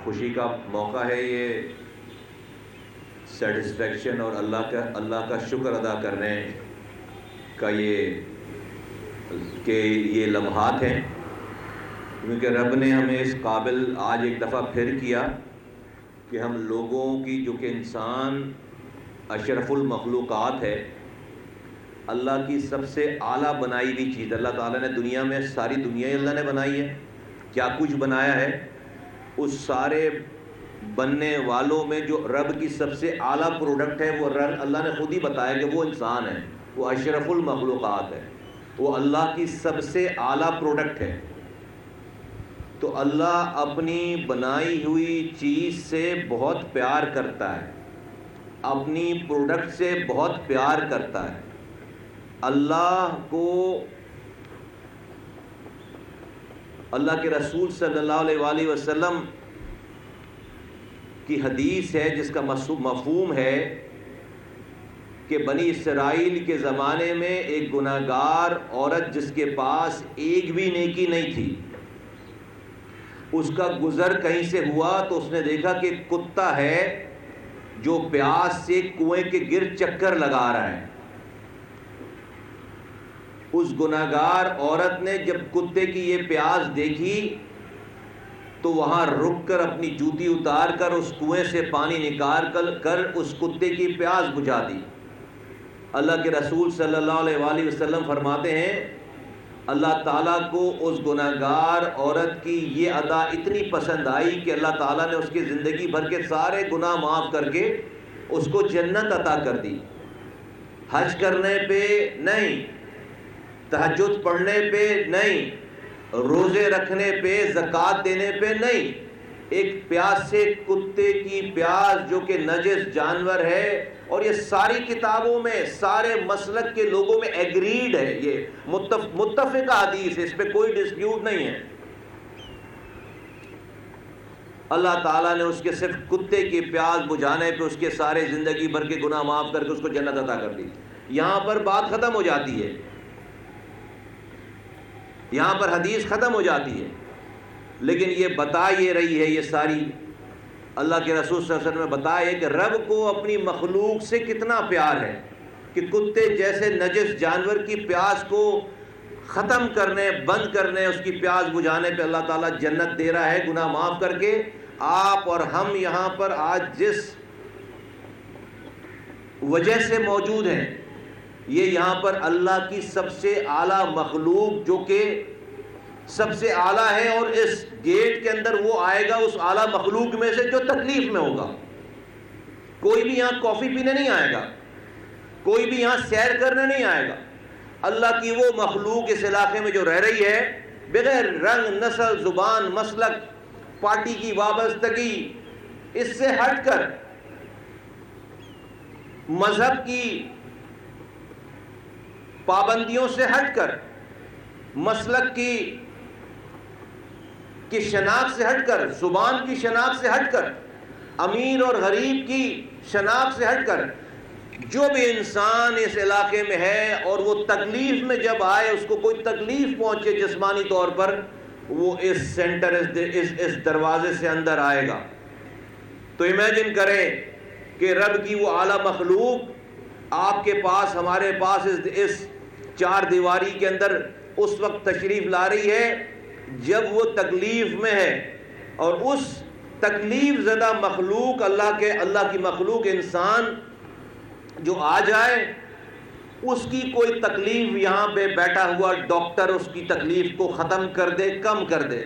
خوشی کا موقع ہے یہ، سیٹسفیکشن اور اللہ کا شکر ادا کرنے کا یہ لمحات ہیں، کیونکہ رب نے ہمیں اس قابل آج ایک دفعہ پھر کیا کہ ہم لوگوں کی، جو کہ انسان اشرف المخلوقات ہے، اللہ کی سب سے اعلیٰ بنائی ہوئی چیز، اللہ تعالیٰ نے دنیا میں ساری دنیا ہی اللہ نے بنائی ہے، کیا کچھ بنایا ہے، اس سارے بننے والوں میں جو رب کی سب سے اعلیٰ پروڈکٹ ہے وہ اللہ نے خود ہی بتایا کہ وہ انسان ہے، وہ اشرف المخلوقات ہے، وہ اللہ کی سب سے اعلیٰ پروڈکٹ ہے۔ تو اللہ اپنی بنائی ہوئی چیز سے بہت پیار کرتا ہے، اپنی پروڈکٹ سے بہت پیار کرتا ہے۔ اللہ کو، اللہ کے رسول صلی اللہ علیہ وآلہ وسلم کی حدیث ہے جس کا مفہوم ہے کہ بنی اسرائیل کے زمانے میں ایک گناہگار عورت جس کے پاس ایک بھی نیکی نہیں تھی، اس کا گزر کہیں سے ہوا تو اس نے دیکھا کہ ایک کتا ہے جو پیاس سے کنویں کے گرد چکر لگا رہا ہے۔ اس گناہگار عورت نے جب کتے کی یہ پیاس دیکھی تو وہاں رک کر اپنی جوتی اتار کر اس کنویں سے پانی نکال کر اس کتے کی پیاس بجھا دی۔ اللہ کے رسول صلی اللہ علیہ وآلہ وسلم فرماتے ہیں اللہ تعالیٰ کو اس گناہگار عورت کی یہ ادا اتنی پسند آئی کہ اللہ تعالیٰ نے اس کی زندگی بھر کے سارے گناہ معاف کر کے اس کو جنت عطا کر دی۔ حج کرنے پہ نہیں، تہجد پڑھنے پہ نہیں، روزے رکھنے پہ، زکوٰۃ دینے پہ نہیں، ایک پیاسے کتے کی پیاس جو کہ نجس جانور ہے، اور یہ ساری کتابوں میں، سارے مسلک کے لوگوں میں ایگریڈ ہے، یہ متفقہ حدیث ہے، اس پہ کوئی ڈسپیوٹ نہیں ہے۔ اللہ تعالیٰ نے اس کے صرف کتے کی پیاس بجھانے پہ اس کے سارے زندگی بھر کے گناہ معاف کر کے اس کو جنت عطا کر دی۔ یہاں پر بات ختم ہو جاتی ہے، یہاں پر حدیث ختم ہو جاتی ہے، لیکن یہ بتا یہ رہی ہے، یہ ساری اللہ کے رسول صلی اللہ علیہ وسلم نے بتایا کہ رب کو اپنی مخلوق سے کتنا پیار ہے کہ کتے جیسے نجس جانور کی پیاس کو ختم کرنے، بند کرنے، اس کی پیاس بجھانے پہ اللہ تعالیٰ جنت دے رہا ہے گناہ معاف کر کے۔ آپ اور ہم یہاں پر آج جس وجہ سے موجود ہیں، یہ یہاں پر اللہ کی سب سے اعلیٰ مخلوق جو کہ سب سے اعلیٰ ہے، اور اس گیٹ کے اندر وہ آئے گا اس اعلیٰ مخلوق میں سے جو تکلیف میں ہوگا۔ کوئی بھی یہاں کافی پینے نہیں آئے گا، کوئی بھی یہاں سیر کرنے نہیں آئے گا۔ اللہ کی وہ مخلوق اس علاقے میں جو رہ رہی ہے، بغیر رنگ، نسل، زبان، مسلک، پارٹی کی وابستگی، اس سے ہٹ کر، مذہب کی پابندیوں سے ہٹ کر، مسلک کی شناخت سے ہٹ کر، زبان کی شناخت سے ہٹ کر، امیر اور غریب کی شناخت سے ہٹ کر، جو بھی انسان اس علاقے میں ہے اور وہ تکلیف میں جب آئے، اس کو کوئی تکلیف پہنچے جسمانی طور پر، وہ اس سینٹر، اس دروازے سے اندر آئے گا۔ تو امیجن کریں کہ رب کی وہ اعلیٰ مخلوق آپ کے پاس، ہمارے پاس اس چار دیواری کے اندر اس وقت تشریف لا رہی ہے جب وہ تکلیف میں ہے، اور اس تکلیف زدہ مخلوق، اللہ کی مخلوق انسان جو آ جائے، اس کی کوئی تکلیف یہاں پہ بیٹھا ہوا ڈاکٹر اس کی تکلیف کو ختم کر دے، کم کر دے،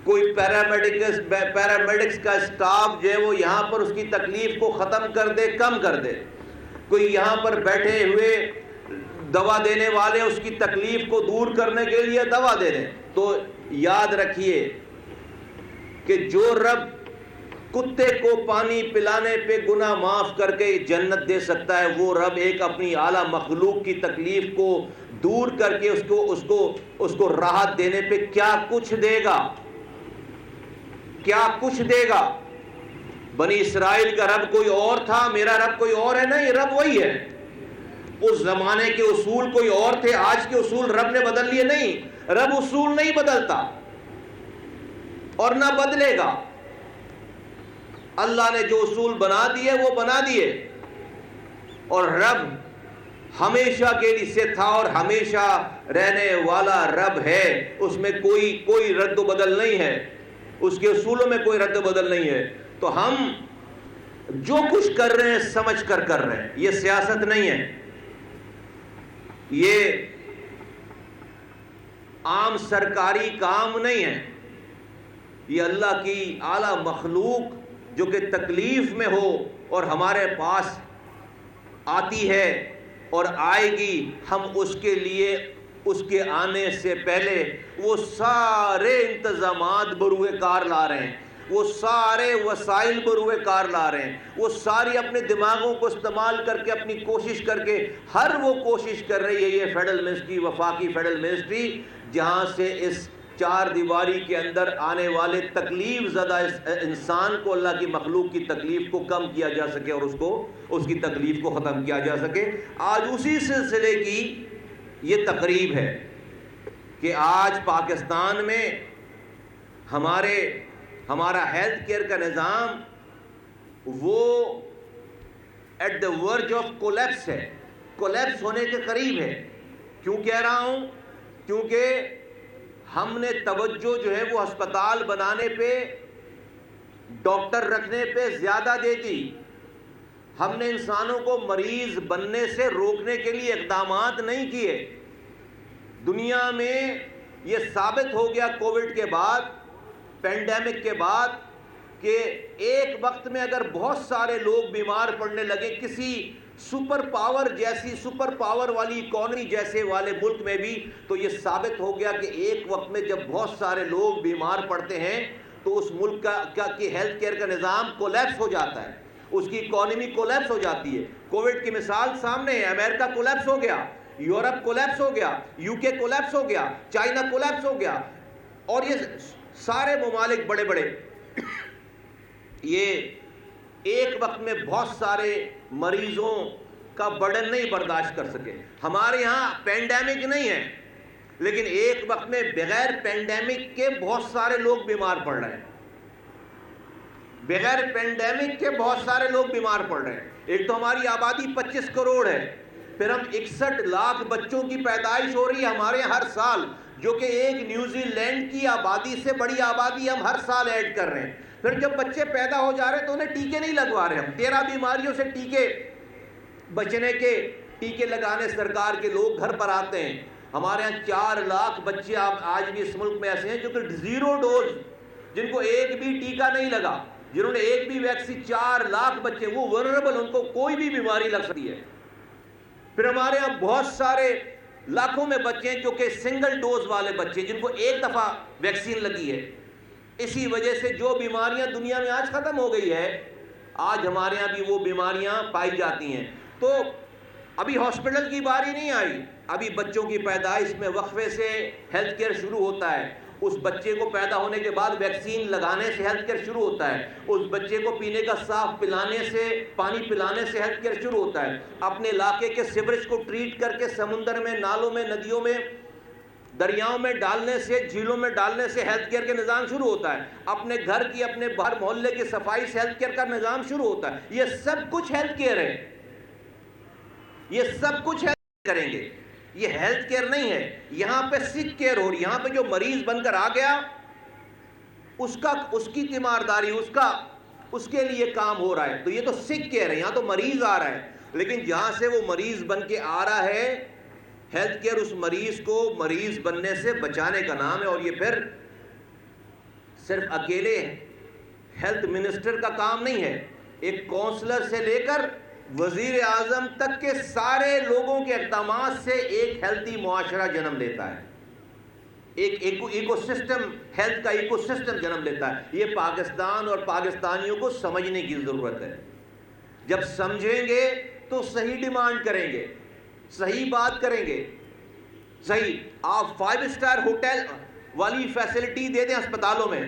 کوئی پیرامیڈکس کا اسٹاف جو ہے وہ یہاں پر اس کی تکلیف کو ختم کر دے، کم کر دے، کوئی یہاں پر بیٹھے ہوئے دوا دینے والے اس کی تکلیف کو دور کرنے کے لیے دوا دے دیں۔ تو یاد رکھیے کہ جو رب کتے کو پانی پلانے پہ گناہ معاف کر کے جنت دے سکتا ہے، وہ رب ایک اپنی اعلیٰ مخلوق کی تکلیف کو دور کر کے اس کو راحت دینے پہ کیا کچھ دے گا، کیا کچھ دے گا۔ بنی اسرائیل کا رب کوئی اور تھا، میرا رب کوئی اور ہے؟ نہیں، رب وہی ہے۔ اس زمانے کے اصول کوئی اور تھے، آج کے اصول رب نے بدل لیے؟ نہیں، رب اصول نہیں بدلتا اور نہ بدلے گا۔ اللہ نے جو اصول بنا دیے وہ بنا دیے، اور رب ہمیشہ کے لیے سے تھا اور ہمیشہ رہنے والا رب ہے، اس میں کوئی رد و بدل نہیں ہے، اس کے اصولوں میں کوئی رد و بدل نہیں ہے۔ تو ہم جو کچھ کر رہے ہیں سمجھ کر رہے ہیں، یہ سیاست نہیں ہے، یہ عام سرکاری کام نہیں ہے، یہ اللہ کی اعلیٰ مخلوق جو کہ تکلیف میں ہو اور ہمارے پاس آتی ہے اور آئے گی، ہم اس کے لیے اس کے آنے سے پہلے وہ سارے انتظامات بروئے کار لا رہے ہیں، وہ سارے وسائل بروئے کار لا رہے ہیں، وہ ساری اپنے دماغوں کو استعمال کر کے اپنی کوشش کر کے ہر وہ کوشش کر رہی ہے، یہ فیڈرل منسٹری، وفاقی فیڈرل منسٹری، جہاں سے اس چار دیواری کے اندر آنے والے تکلیف زدہ انسان کو، اللہ کی مخلوق کی تکلیف کو کم کیا جا سکے اور اس کی تکلیف کو ختم کیا جا سکے۔ آج اسی سلسلے کی یہ تقریب ہے کہ آج پاکستان میں ہمارا ہیلتھ کیئر کا نظام وہ ایٹ دا ورج آف کولیپس ہے، کولیپس ہونے کے قریب ہے۔ کیوں کہہ رہا ہوں؟ کیونکہ ہم نے توجہ جو ہے وہ ہسپتال بنانے پہ، ڈاکٹر رکھنے پہ زیادہ دے دی، ہم نے انسانوں کو مریض بننے سے روکنے کے لیے اقدامات نہیں کیے۔ دنیا میں یہ ثابت ہو گیا کووڈ کے بعد، پینڈیمک کے بعد، کہ ایک وقت میں اگر بہت سارے لوگ بیمار پڑنے لگے، کسی سپر پاور والی اکانومی جیسے والے ملک میں بھی، تو یہ ثابت ہو گیا کہ ایک وقت میں جب بہت سارے لوگ بیمار پڑتے ہیں تو اس ملک کی ہیلتھ کیئر کا نظام کولیپس ہو جاتا ہے، اس کی اکانومی کولیپس ہو جاتی ہے۔ کووڈ کی مثال سامنے ہے، امریکہ کولیپس ہو گیا، یورپ کولیپس ہو گیا، یو کے کولیپس ہو گیا، چائنا کولیپس ہو گیا، اور یہ سارے ممالک بڑے بڑے یہ ایک وقت میں بہت سارے مریضوں کا برڈن نہیں برداشت کر سکے۔ ہمارے یہاں پینڈیمک نہیں ہے، لیکن ایک وقت میں بغیر پینڈیمک کے بہت سارے لوگ بیمار پڑ رہے ہیں، بغیر پینڈیمک کے بہت سارے لوگ بیمار پڑ رہے ہیں۔ ایک تو ہماری آبادی 25 کروڑ ہے، پھر ہم 61 لاکھ بچوں کی پیدائش ہو رہی ہے ہمارے یہاں ہر سال، جو کہ ایک نیوزی لینڈ کی آبادی سے بڑی آبادی ہم ہر سال ایڈ کر رہے ہیں۔ پھر جب بچے پیدا ہو جا رہے ہیں تو انہیں ٹیکے نہیں لگوا رہے ہم، 13 بیماریوں سے بچنے کے ٹیکے لگانے سرکار کے لوگ گھر پر آتے ہیں۔ ہمارے یہاں 4 لاکھ بچے آج بھی اس ملک میں ایسے ہیں جو کہ 0 ڈوز، جن کو ایک بھی ٹیکہ نہیں لگا، جنہوں نے ایک بھی ویکسین، 4 لاکھ بچے، وہ ولنریبل، ان کو کوئی بھی بیماری لگ سکتی ہے۔ پھر ہمارے یہاں بہت سارے لاکھوں میں بچے ہیں جو کہ سنگل ڈوز والے بچے، جن کو ایک دفعہ ویکسین لگی ہے۔ اسی وجہ سے جو بیماریاں دنیا میں آج ختم ہو گئی ہے، آج ہمارے یہاں بھی وہ بیماریاں پائی جاتی ہیں۔ تو ابھی ہاسپٹل کی باری نہیں آئی، ابھی بچوں کی پیدائش میں وقفے سے ہیلتھ کیئر شروع ہوتا ہے، اس بچے کو پیدا ہونے کے بعد ویکسین لگانے سے ہیلتھ کیئر شروع ہوتا ہے، اس بچے کو پینے کا صاف پانی پلانے سے ہیلتھ کیئر شروع ہوتا ہے، اپنے علاقے کے سیوریج کو ٹریٹ کر کے سمندر میں، نالوں میں، ندیوں میں، دریاؤں میں ڈالنے سے، جھیلوں میں ڈالنے سے ہیلتھ کیئر کا نظام شروع ہوتا ہے، اپنے گھر کی، اپنے باہر محلے کی صفائی سے ہیلتھ کیئر کا نظام شروع ہوتا ہے۔ یہ سب کچھ ہیلتھ کیئر ہے، یہ سب کچھ ہیلتھ کریں گے، یہ ہیلتھ کیئر نہیں ہے۔ یہاں پہ سک کیئر ہو رہی، یہاں پہ جو مریض بن کر آ گیا اس کی تیمارداری، اس کے لیے کام ہو رہا ہے، تو یہ تو سک کیئر ہے، یہاں تو مریض آ رہا ہے۔ لیکن جہاں سے وہ مریض بن کے آ رہا ہے، ہیلتھ کیئر اس مریض کو مریض بننے سے بچانے کا نام ہے، اور یہ پھر صرف اکیلے ہیلتھ منسٹر کا کام نہیں ہے، ایک کونسلر سے لے کر وزیر اعظم تک کے سارے لوگوں کے اقدامات سے ایک ہیلتھی معاشرہ جنم لیتا ہے، ایک ایکو سسٹم، ہیلتھ کا ایکو سسٹم جنم لیتا ہے۔ یہ پاکستان اور پاکستانیوں کو سمجھنے کی ضرورت ہے۔ جب سمجھیں گے تو صحیح ڈیمانڈ کریں گے، صحیح بات کریں گے، صحیح۔ آپ 5 اسٹار ہوٹل والی فیسلٹی دے دیں اسپتالوں میں،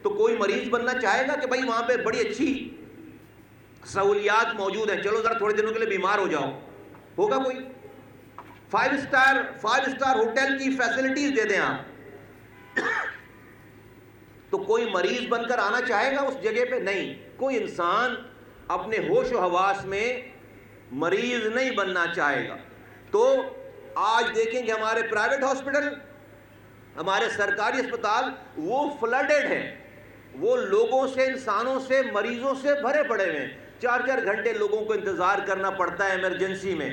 تو کوئی مریض بننا چاہے گا کہ بھائی وہاں پہ بڑی اچھی سہولیات موجود ہیں، چلو ذرا تھوڑے دنوں کے لیے بیمار ہو جاؤ، ہوگا کوئی؟ 5 اسٹار ہوٹل کی فیسلٹیز دے دیں آپ، تو کوئی مریض بن کر آنا چاہے گا اس جگہ پہ؟ نہیں، کوئی انسان اپنے ہوش و حواس میں مریض نہیں بننا چاہے گا۔ تو آج دیکھیں کہ ہمارے پرائیویٹ ہاسپٹل، ہمارے سرکاری اسپتال وہ فلڈڈ ہیں، وہ لوگوں سے، انسانوں سے، مریضوں سے بھرے پڑے ہوئے ہیں۔ 4 گھنٹے لوگوں کو انتظار کرنا پڑتا ہے ایمرجنسی میں،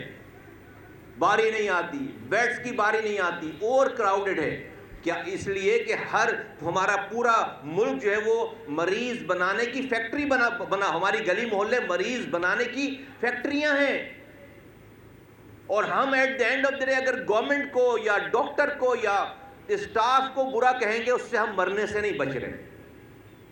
باری نہیں آتی، بیڈز کی باری نہیں آتی، اوور کراؤڈڈ ہے۔ کیا اس لیے کہ ہمارا پورا ملک جو ہے وہ مریض بنانے کی فیکٹری بنا ہماری گلی محلے مریض بنانے کی فیکٹریاں ہیں، اور ہم at the end of the day اگر گورنمنٹ کو یا ڈاکٹر کو یا اسٹاف کو برا کہیں گے، اس سے ہم مرنے سے نہیں بچ رہے،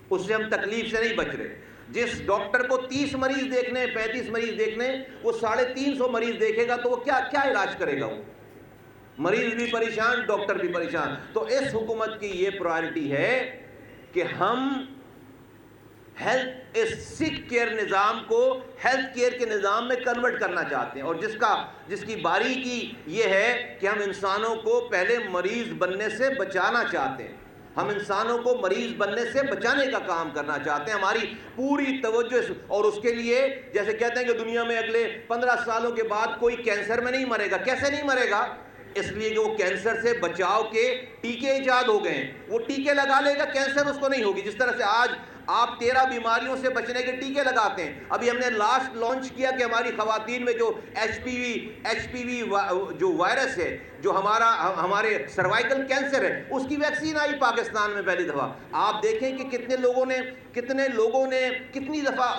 اس سے ہم تکلیف سے نہیں بچ رہے۔ جس ڈاکٹر کو 30 مریض دیکھنے، 35 مریض دیکھنے، وہ 350 مریض دیکھے گا تو وہ کیا علاج کرے گا؟ وہ مریض بھی پریشان، ڈاکٹر بھی پریشان۔ تو اس حکومت کی یہ پرائرٹی ہے کہ ہم ہیلتھ سکھ کیئر نظام کو ہیلتھ کیئر کے نظام میں کنورٹ کرنا چاہتے ہیں، اور جس کی باریکی یہ ہے کہ ہم انسانوں کو پہلے مریض بننے سے بچانا چاہتے ہیں، ہم انسانوں کو مریض بننے سے بچانے کا کام کرنا چاہتے ہیں۔ ہماری پوری توجہ، اور اس کے لیے جیسے کہتے ہیں کہ دنیا میں اگلے 15 سالوں کے بعد کوئی کینسر میں نہیں مرے گا۔ کیسے نہیں مرے گا؟ اس لیے کہ وہ کینسر سے بچاؤ کے ٹیکے ایجاد ہو گئے ہیں، وہ ٹیکے لگا لے گا، کینسر اس کو نہیں ہوگی۔ جس طرح سے آج آپ 13 بیماریوں سے بچنے کے ٹیکے لگاتے ہیں۔ ابھی ہم نے لاسٹ لانچ کیا کہ ہماری خواتین میں جو ایچ پی وی جو وائرس ہے، جو ہمارے سروائیکل کینسر ہے، اس کی ویکسین آئی پاکستان میں پہلی دفعہ۔ آپ دیکھیں کہ کتنے لوگوں نے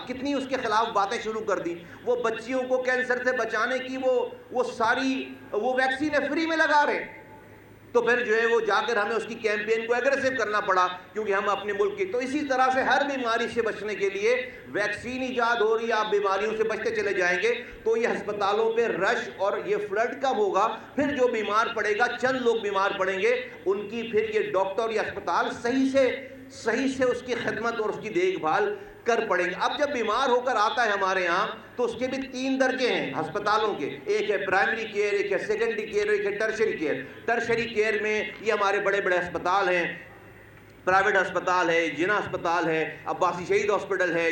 کتنی اس کے خلاف باتیں شروع کر دی۔ وہ بچیوں کو کینسر سے بچانے کی وہ ساری ویکسینیں فری میں لگا رہے ہیں۔ تو پھر جو ہے وہ جا کر ہمیں اس کی کیمپین کو ایگریسو کرنا پڑا، کیونکہ ہم اپنے ملک کی۔ تو اسی طرح سے ہر بیماری سے بچنے کے لیے ویکسین ایجاد ہو رہی ہے، آپ بیماریوں سے بچتے چلے جائیں گے تو یہ ہسپتالوں پہ رش اور یہ فلڈ کم ہوگا۔ پھر جو بیمار پڑے گا، چند لوگ بیمار پڑیں گے، ان کی پھر یہ ڈاکٹر یا اسپتال صحیح سے اس کی خدمت اور اس کی دیکھ بھال کر پڑیں گے۔ اب جب بیمار ہو کر آتا ہے ہمارے ہاں تو اس کے بھی 3 درجے ہیں ہسپتالوں کے، ایک ہے پرائمری کیئر، ایک ہے سیکنڈری کیئر، ایک ہے ٹرشری کیئر۔ ٹرشری کیئر میں یہ ہمارے بڑے بڑے ہسپتال ہیں، پرائیویٹ ہسپتال ہے، جنا ہسپتال ہے، عباسی شہید ہاسپٹل ہے،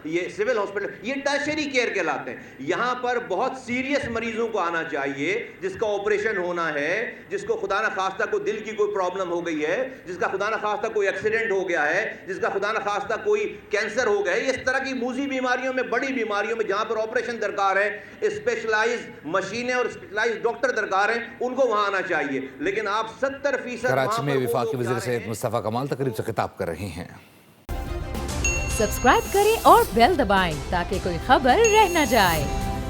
یہ سول ہاسپٹل، یہ ٹرشری کیئر کہلاتے ہیں۔ یہاں پر بہت سیریس مریضوں کو آنا چاہیے، جس کا آپریشن ہونا ہے، جس کو خدا نخواستہ کوئی دل کی کوئی پرابلم ہو گئی ہے، جس کا خدا نخواستہ کوئی ایکسیڈنٹ ہو گیا ہے، جس کا خدا نخواستہ کوئی کینسر ہو گیا ہے، اس طرح کی موذی بیماریوں میں، بڑی بیماریوں میں جہاں پر آپریشن درکار ہے، اسپیشلائز مشینیں اور اسپیشلائز ڈاکٹر درکار ہیں، ان کو وہاں آنا چاہیے۔ لیکن آپ 70% کراچی میں وفاقی وزیر صحت مصطفیٰ کمال تقریب سے خطاب کر رہے ہیں۔ سبسکرائب کریں اور بیل دبائیں تاکہ کوئی خبر رہ نہ جائے۔